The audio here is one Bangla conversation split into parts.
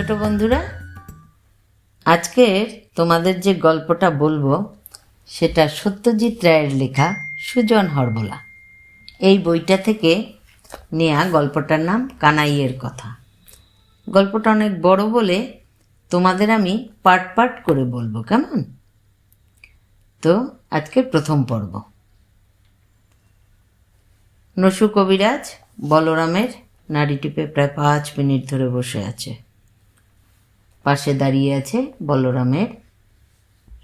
ছোট বন্ধুরা, আজকের তোমাদের যে গল্পটা বলবো সেটা সত্যজিৎ রায়ের লেখা সুজন হরবোলা এই বইটা থেকে নেয়া। গল্পটার নাম কানাইয়ের কথা। গল্পটা অনেক বড় বলে তোমাদের আমি পার্ট পার্ট করে বলবো, কেমন? তো আজকে প্রথম পর্ব। নসু কবিরাজ বলরামের নাড়ি টিপে প্রায় 5 মিনিট ধরে বসে আছে। পাশে দাঁড়িয়ে আছে বলরামের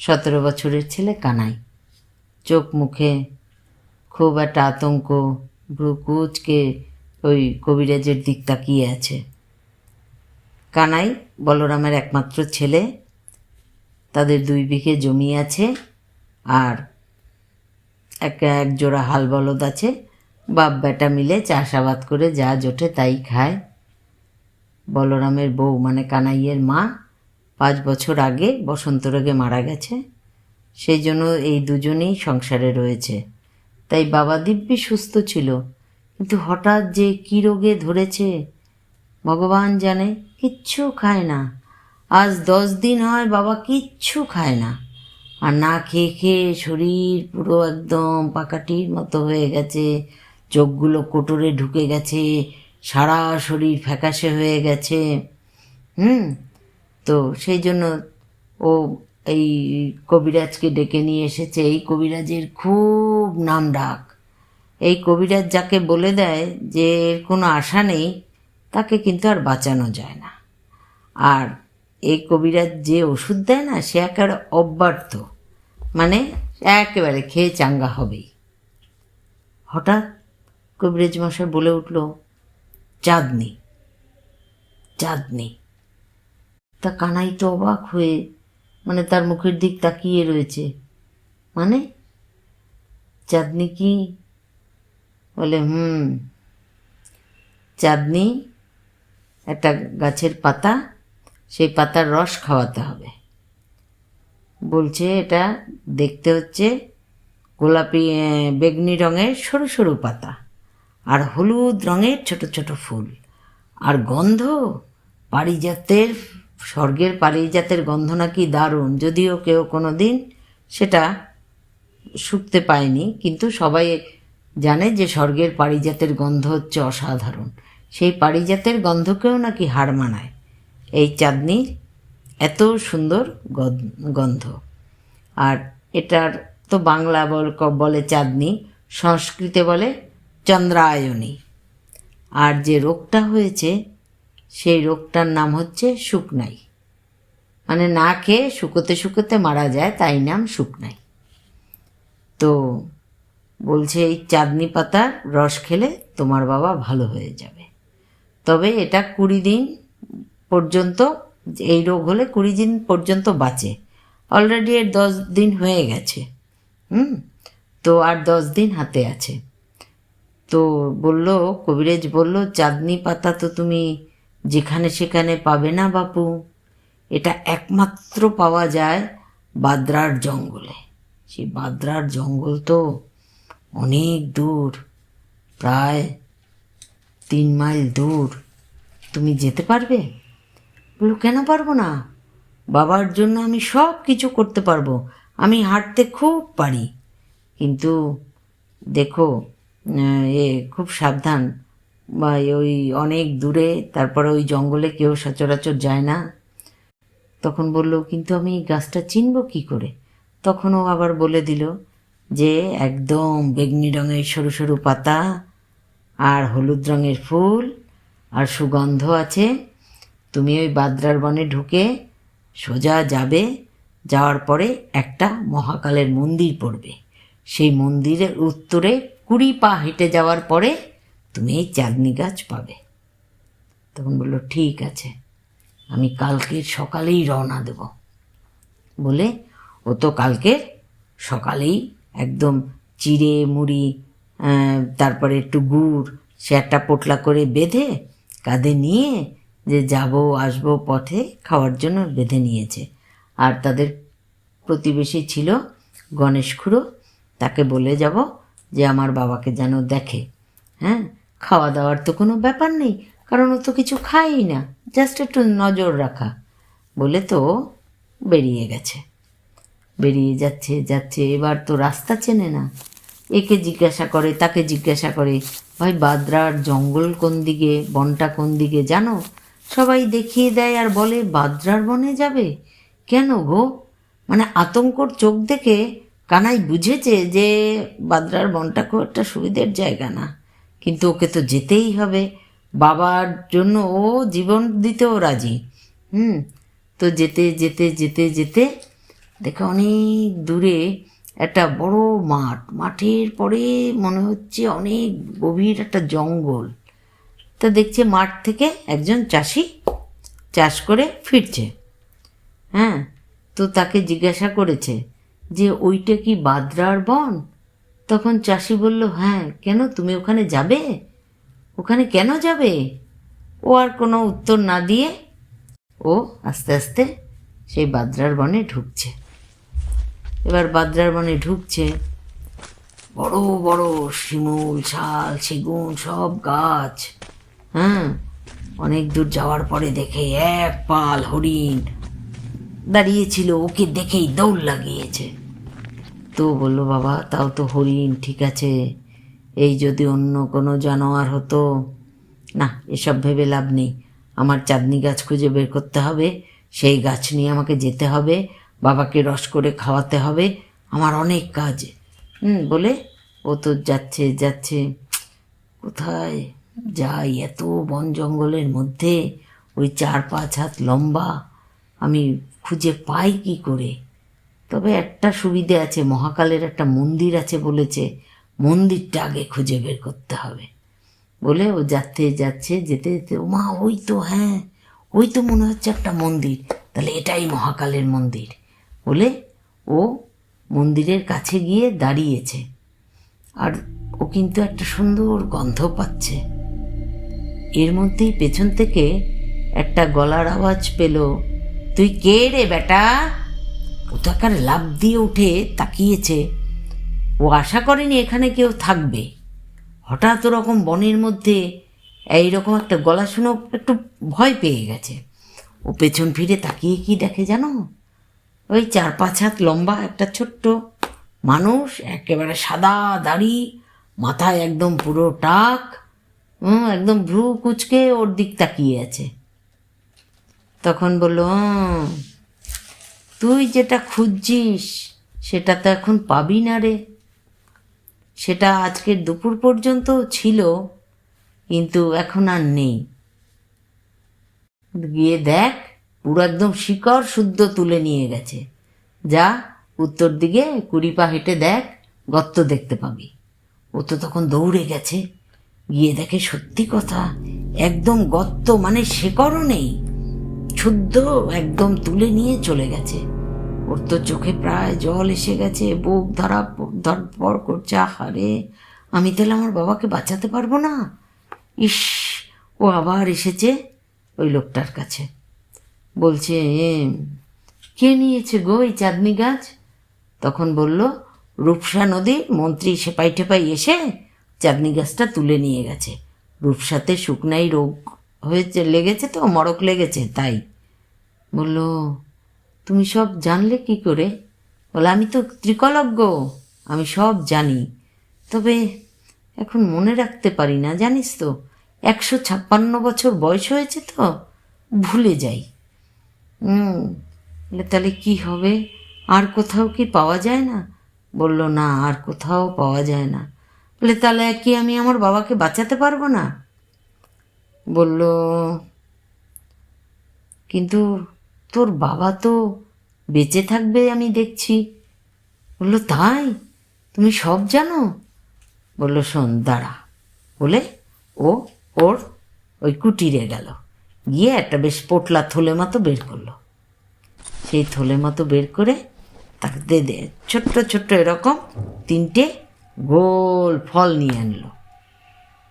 17 বছরের ছেলে কানাই। চোখ মুখে খুব একটা আতঙ্ক, ভ্রু কুঁচকে ওই কবিরাজের দিক তাকিয়ে আছে। কানাই বলরামের একমাত্র ছেলে। তাদের 2 বিঘে জমি আছে আর এক জোড়া হাল বলদ আছে। বাপ বেটা মিলে চাষাবাদ করে যা জোটে তাই খায়। বলরামের বউ মানে কানাইয়ের মা 5 বছর আগে বসন্ত রোগে মারা গেছে। সেই জন্য এই দুজনেই সংসারে রয়েছে। তাই বাবা দিব্যি সুস্থ ছিল, কিন্তু হঠাৎ যে কী রোগে ধরেছে ভগবান জানে। কিচ্ছু খায় না। আজ 10 দিন হয় বাবা কিচ্ছু খায় না। আর না খেয়ে খেয়ে শরীর পুরো একদম পাকাটির মতো হয়ে গেছে। চোখগুলো কোটরে ঢুকে গেছে, সারা শরীর ফ্যাকাশে হয়ে গেছে। তো সেই জন্য ও এই কবিরাজকে ডেকে নিয়ে এসেছে। এই কবিরাজের খুব নাম ডাক। এই কবিরাজ যাকে বলে দেয় যে এর কোনো আশা নেই, তাকে কিন্তু আর বাঁচানো যায় না। আর এই কবিরাজ যে ওষুধ দেয় না, সে একেবারে অব্যর্থ, মানে একেবারে খেয়ে চাঙ্গা হবেই। হঠাৎ কবিরাজ মশাই বলে উঠল, চাঁদনি চাঁদনি। তা কানাই তো অবাক হয়ে মানে তার মুখের দিক তাকিয়ে রয়েছে। মানে চাঁদনি কি? বলে চাঁদনি একটা গাছের পাতা, সেই পাতার রস খাওয়াতে হবে। বলছে এটা দেখতে হচ্ছে গোলাপি বেগনি রঙের সরু সরু পাতা আর হলুদ রঙের ছোট ছোট ফুল, আর গন্ধ পারিজাতের, স্বর্গের পারিজাতের গন্ধ নাকি দারুণ। যদিও কেউ কোনো দিন সেটা শুকতে পায়নি, কিন্তু সবাই জানে যে স্বর্গের পারিজাতের গন্ধ হচ্ছে অসাধারণ। সেই পারিজাতের গন্ধকেও নাকি হার মানায় এই চাঁদনির এত সুন্দর গন্ধ। আর এটার তো বাংলা বলে চাঁদনি, সংস্কৃতে বলে চন্দ্রায়নী। আর যে রোগটা হয়েছে সেই রোগটার নাম হচ্ছে শুকনাই, মানে না খেয়ে শুকোতে শুকোতে মারা যায়, তাই নাম শুকনাই। তো বলছে এই চাঁদনি পাতার রস খেলে তোমার বাবা ভালো হয়ে যাবে। তবে এটা 20 দিন পর্যন্ত, এই রোগ হলে 20 দিন পর্যন্ত বাঁচে। অলরেডি এর 10 দিন হয়ে গেছে। তো আর 10 দিন হাতে আছে। তো বলল, কবিরাজ বলল, চাঁদনি পাতা তো তুমি যেখানে সেখানে পাবে না বাপু। এটা একমাত্র পাওয়া যায় বাদ্রার জঙ্গলে। সেই বাদ্রার জঙ্গল তো অনেক দূর, প্রায় 3 মাইল দূর। তুমি যেতে পারবে? বলল, কেন পারবো না? বাবার জন্য আমি সব কিছু করতে পারবো। আমি হাঁটতে খুব পারি, কিন্তু দেখো খুব সাবধান, বা ওই অনেক দূরে, তারপরে ওই জঙ্গলে কেউ সচরাচর যায় না। তখন বলল, কিন্তু আমি গাছটা চিনব কি করে? তখনও আবার বলে দিল যে একদম বেগনি রঙের সরু সরু পাতা আর হলুদ রঙের ফুল আর সুগন্ধ আছে। তুমি ওই বাদ্রার বনে ঢুকে সোজা যাবে, যাওয়ার পরে একটা মহাকালের মন্দির পড়বে। সেই মন্দিরের উত্তরে 20 পা হেঁটে যাওয়ার পরে তুমি এই চাঁদনি গাছ পাবে। তখন বলল, ঠিক আছে, আমি কালকের সকালেই রওনা দেব। বলে ও তো কালকের সকালেই একদম চিড়ে মুড়ি, তারপরে একটু গুড়, সে একটা পোটলা করে বেঁধে কাঁধে নিয়ে যে যাব আসবো পথে খাওয়ার জন্য বেঁধে নিয়েছে। আর তাদের প্রতিবেশী ছিল গণেশ খুড়ো, তাকে বলে যাব যে আমার বাবাকে যেন দেখে। খাওয়া দাওয়ার তো কোনো ব্যাপার নেই, কারণ ও তো কিছু খায়ই না, জাস্ট একটু নজর রাখা বলে তো বেরিয়ে গেছে। বেরিয়ে যাচ্ছে যাচ্ছে, এবার তো রাস্তা চেনে না, একে জিজ্ঞাসা করে তাকে জিজ্ঞাসা করে, ভাই বাদরার জঙ্গল কোন দিকে, বনটা কোন দিকে জানো? সবাই দেখিয়ে দেয় আর বলে বাদরার বনে যাবে কেন গো? মানে আতঙ্কর চোখ দেখে কানাই বুঝেছে যে বাদরার বনটা খুব একটা সুবিধের জায়গা না, কিন্তু ওকে তো যেতেই হবে, বাবার জন্য ও জীবন দিতেও রাজি। তো যেতে যেতে যেতে যেতে দেখে অনেক দূরে একটা বড় মাঠ, মাঠের পরে মনে হচ্ছে অনেক গভীর একটা জঙ্গল। তা দেখছে মাঠ থেকে একজন চাষি চাষ করে ফিরছে। হ্যাঁ, তো তাকে জিজ্ঞাসা করেছে যে ওইটা কি বাদরার বন? তখন চাষি বলল, হ্যাঁ, কেন তুমি ওখানে যাবে? ওখানে কেন যাবে? ও আর কোনো উত্তর না দিয়ে ও আস্তে আস্তে সেই বাদরার বনে ঢুকছে। এবার বাদরার বনে ঢুকছে, বড় বড় শিমুল, শাল, সেগুন সব গাছ। হ্যাঁ, অনেক দূর যাওয়ার পরে দেখে এক পাল হরিণ দাঁড়িয়েছিল, ওকে দেখেই দৌড় লাগিয়েছে। তো বললো, বাবা তাও তো হরিণ, ঠিক আছে, এই যদি অন্য কোনো জানোয়ার হতো। না, এসব ভেবে লাভ নেই, আমার চাঁদনি গাছ খুঁজে বের করতে হবে, সেই গাছ নিয়ে আমাকে যেতে হবে, বাবাকে রস করে খাওয়াতে হবে, আমার অনেক কাজ। বলে ও তো যাচ্ছে যাচ্ছে, কোথায় যাই, এত বন জঙ্গলের মধ্যে ওই 4-5 হাত লম্বা আমি খুঁজে পাই কি করে? তবে একটা সুবিধে আছে, মহাকালের একটা মন্দির আছে বলেছে, মন্দিরটা আগে খুঁজে বের করতে হবে। বলে ও যাচ্ছে যাচ্ছে, যেতে যেতে, ও মা, ওই তো, হ্যাঁ, ওই তো মনে হচ্ছে একটা মন্দির, তাহলে এটাই মহাকালের মন্দির বলে ও মন্দিরের কাছে গিয়ে দাঁড়িয়েছে। আর ও কিন্তু একটা সুন্দর গন্ধ পাচ্ছে। এর মধ্যেই পেছন থেকে একটা গলার আওয়াজ পেল, তুই কে রে বেটা? ও তো একেবারে লাফ দিয়ে উঠে তাকিয়েছে, ও আশা করেনি এখানে কেউ থাকবে। হঠাৎ ওরকম বনের মধ্যে এইরকম একটা গলা শুনে একটু ভয় পেয়ে গেছে। ও পেছন ফিরে তাকিয়ে কি দেখে জানো? ওই 4-5 হাত লম্বা একটা ছোট্ট মানুষ, একেবারে সাদা দাড়ি, মাথায় একদম পুরো টাক, একদম ভ্রু কুচকে ওর দিক তাকিয়ে আছে। তখন বলল, তুই যেটা খুঁজছিস সেটা তো এখন পাবি না রে, সেটা আজকের দুপুর পর্যন্ত ছিল, কিন্তু এখন আর নেই। গিয়ে দেখ, পুরো একদম শিকড় শুদ্ধ তুলে নিয়ে গেছে, যা উত্তর দিকে 20 পা হেঁটে দেখ, গর্ত দেখতে পাবি। ও তো তখন দৌড়ে গেছে, গিয়ে দেখে সত্যি কথা, একদম গর্ত, মানে শেকড়ও নেই, শুদ্ধ একদম তুলে নিয়ে চলে গেছে। ওর তো চোখে প্রায় জল এসে গেছে, বুক ধরপড় করছে, আহারে, আমি তাহলে আমার বাবাকে বাঁচাতে পারবো না। ইস, ও আবার এসেছে ওই লোকটার কাছে, বলছে, কে নিয়েছে গো এই চাঁদনি গাছ? তখন বলল, রূপসা নদীর মন্ত্রী সেপাই টেপাই এসে চাঁদনি গাছটা তুলে নিয়ে গেছে। রূপসাতে শুকনাই রোগ হয়েছে, লেগেছে তো, মড়ক লেগেছে, তাই। বলল, তুমি সব জানলে কি করে? বলে, আমি তো ত্রিকলজ্ঞ, আমি সব জানি, তবে এখন মনে রাখতে পারি না, জানিস তো, 156 বছর বয়স হয়েছে তো, ভুলে যাই। তাহলে কি হবে? আর কোথাও কি পাওয়া যায় না? বলল, না, আর কোথাও পাওয়া যায় না। বলে, তাহলে কি আমি আমার বাবাকে বাঁচাতে পারবো না? বলল, কিন্তু তোর বাবা তো বেঁচে থাকবে আমি দেখছি। বলল, তাই? তুমি সব জানো? বলল, শোন, দাঁড়া। বলে ও ওর ওই কুটিরে গেল, গিয়ে একটা বেশ পোটলা থলে মতো বের করলো। সেই থলে মতো বের করে তাকে দে ছোট্ট ছোট্ট এরকম 3টে গোল ফল নিয়ে আনলো।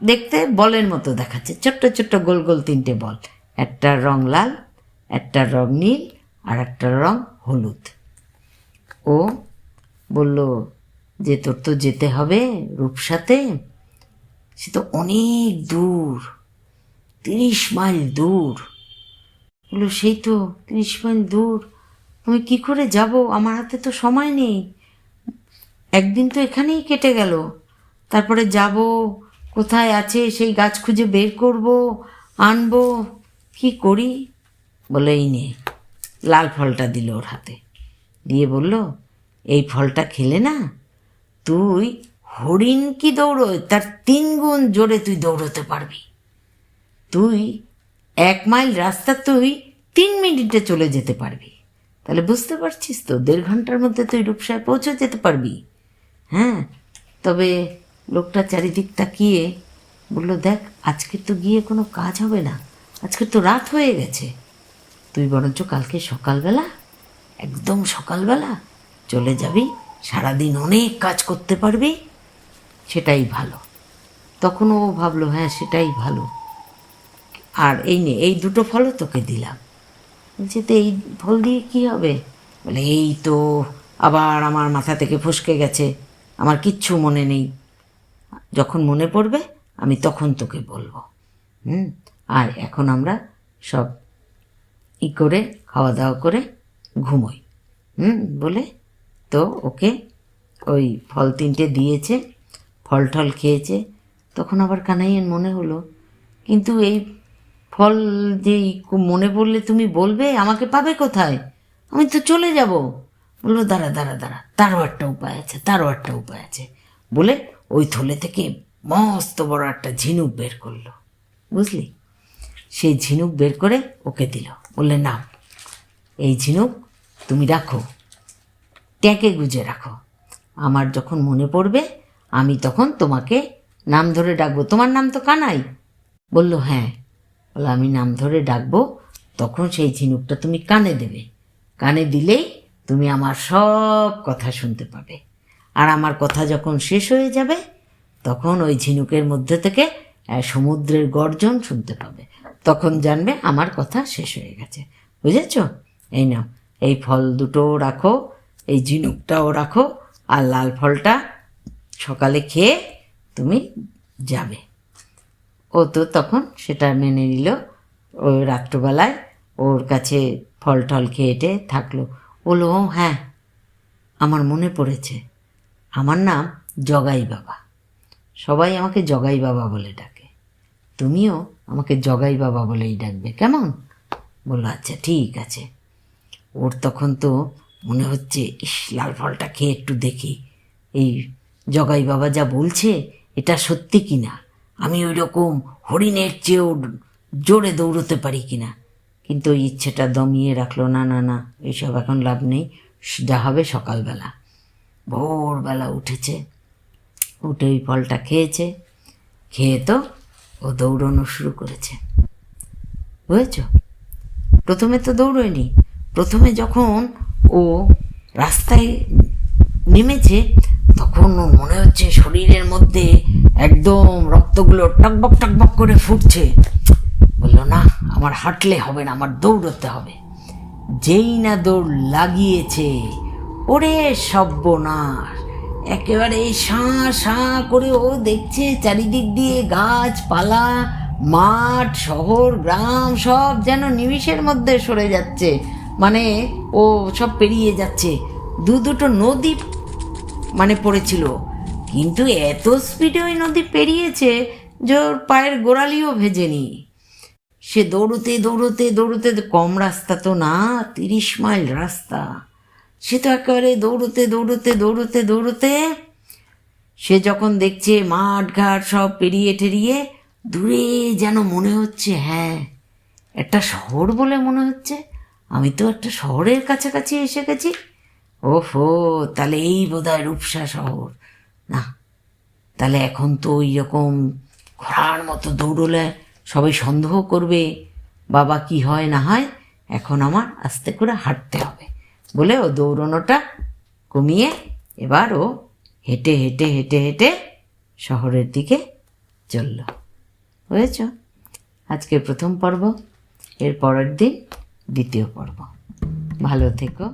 দেখতে বলের মতো দেখাচ্ছে, ছোট্ট ছোট্ট গোল গোল 3টে বল, একটার রং লাল, একটার রং নীল, আর একটার রং হলুদ। ও বলল যে, তোর তো যেতে হবে রূপসাতে, সে তো অনেক দূর, 30 মাইল দূর। বললো সেই তো 30 মাইল দূর, আমি কি করে যাব, আমার হাতে তো সময় নেই, একদিন তো এখানেই কেটে গেল, তারপরে যাব, কোথায় আছে সেই গাছ খুঁজে বের করব, আনবো, কি করি। বলে এই নে, লাল ফলটা দিল ওর হাতে, দিয়ে বলল এই ফলটা খেলে না তুই হরিণ কি দৌড়োয় তার 3 গুণ জোরে তুই দৌড়োতে পারবি। তুই 1 মাইল রাস্তা তুই 3 মিনিটে চলে যেতে পারবি। তাহলে বুঝতে পারছিস তো 1.5 ঘন্টার মধ্যে তুই রূপসায় পৌঁছে যেতে পারবি। হ্যাঁ, তবে লোকটা চারিদিক তাকিয়ে বলল, দেখ আজকে তো গিয়ে কোনো কাজ হবে না, আজকে তো রাত হয়ে গেছে, তুই বরঞ্চ কালকে সকালবেলা, একদম সকালবেলা চলে যাবি, সারাদিন অনেক কাজ করতে পারবি, সেটাই ভালো। তখন ও ভাবলো হ্যাঁ সেটাই ভালো। আর এই নে, এই 2টো ফলও তোকে দিলাম। বলছে তো এই ফল দিয়ে কী হবে? বলে এই তো আবার আমার মাথা থেকে ফসকে গেছে, আমার কিচ্ছু মনে নেই, যখন মনে পড়বে আমি তখন তোকে বলবো। আর এখন আমরা সব করে খাওয়া দাওয়া করে ঘুমোই। বলে তো ওকে ওই ফল 3টে দিয়েছে, ফল টল খেয়েছে। তখন আবার কানাইয়ের মনে হলো, কিন্তু এই ফল যে মনে পড়লে তুমি বলবে, আমাকে পাবে কোথায়, আমি তো চলে যাব। বললো দাঁড়া দাঁড়া দাঁড়া, তারও একটা উপায় আছে, তারও একটা উপায় আছে। বলে ওই থলে থেকে মস্ত বড় একটা ঝিনুক বের করলো, বুঝলি। সেই ঝিনুক বের করে ওকে দিল, বললে নাও এই ঝিনুক তুমি রাখো, ট্যাঁকে গুজে রাখো, আমার যখন মনে পড়বে আমি তখন তোমাকে নাম ধরে ডাকবো। তোমার নাম তো কানাই। বলল হ্যাঁ। বলে আমি নাম ধরে ডাকবো, তখন সেই ঝিনুকটা তুমি কানে দেবে, কানে দিলেই তুমি আমার সব কথা শুনতে পাবে। আর আমার কথা যখন শেষ হয়ে যাবে তখন ওই ঝিনুকের মধ্যে থেকে সমুদ্রের গর্জন শুনতে পাবে, তখন জানবে আমার কথা শেষ হয়ে গেছে। বুঝেছ? এই নাও, এই ফল 2টো রাখো, এই ঝিনুকটাও রাখো, আর লাল ফলটা সকালে খেয়ে তুমি যাবে। ও তো তখন সেটা মেনে নিল। ওই রাত্রবেলায় ওর কাছে ফল টল খেয়ে থাকলো। বললো ও হ্যাঁ, আমার মনে পড়েছে, আমার নাম জগাই বাবা, সবাই আমাকে জগাই বাবা বলে ডাকে, তুমিও আমাকে জগাই বাবা বলেই ডাকবে, কেমন? বললো আচ্ছা ঠিক আছে। ওর তখন তো মনে হচ্ছে, ইস লাল ফলটা খেয়ে একটু দেখি এই জগাই বাবা যা বলছে এটা সত্যি কি না, আমি ওই রকম হরিণের চেয়েও জোরে দৌড়তে পারি কি না। কিন্তু ওই ইচ্ছেটা দমিয়ে রাখলো, না না না, এইসব এখন লাভ নেই, যা হবে সকালবেলা। ভোরবেলা উঠেছে, উঠে ওই ফলটা খেয়েছে, খেয়ে তো ও দৌড়ানো শুরু করেছে। বুঝেছ? প্রথমে তো দৌড়োয়নি, প্রথমে যখন ও রাস্তায় নেমেছে তখন ওর মনে হচ্ছে শরীরের মধ্যে একদম রক্তগুলো টকবক টকবক করে ফুটছে। বললো না, আমার হাঁটলে হবে না, আমার দৌড়তে হবে। যেই না দৌড় লাগিয়েছে, ওরে সর্বনাশ, একেবারে শাঁ শাঁ করে ও দেখছে চারিদিক দিয়ে গাছপালা, মাঠ, শহর, গ্রাম সব যেন নিমিষের মধ্যে সরে যাচ্ছে, মানে ও সব পেরিয়ে যাচ্ছে। 2-2টো নদী মানে পড়েছিল, কিন্তু এত স্পিডে ওই নদী পেরিয়েছে যে ওর পায়ের গোড়ালিও ভেজেনি। সে দৌড়তে দৌড়তে দৌড়তে, কম রাস্তা তো না, 30 মাইল রাস্তা, সে তো একেবারে দৌড়তে দৌড়তে দৌড়তে দৌড়তে সে যখন দেখছে মাঠ ঘাট সব পেরিয়ে টেরিয়ে দূরে যেন মনে হচ্ছে হ্যাঁ একটা শহর বলে মনে হচ্ছে, আমি তো একটা শহরের কাছাকাছি এসে গেছি। ওহো, তাহলে এই বোধহয় রূপসা শহর। না, তাহলে এখন তো ওই রকম ঘোড়ার মতো দৌড়লে সবাই সন্দেহ করবে, বাবা কি হয় না হয়, এখন আমার আস্তে করে হাঁটতে হবে। বলে ও দৌড়নোটা কমিয়ে এবার ও হেঁটে হেঁটে হেঁটে হেঁটে শহরের দিকে চলল। বুঝেছ? আজকে প্রথম পর্ব, এর পরের দিন দ্বিতীয় পর্ব। ভালো থেকো।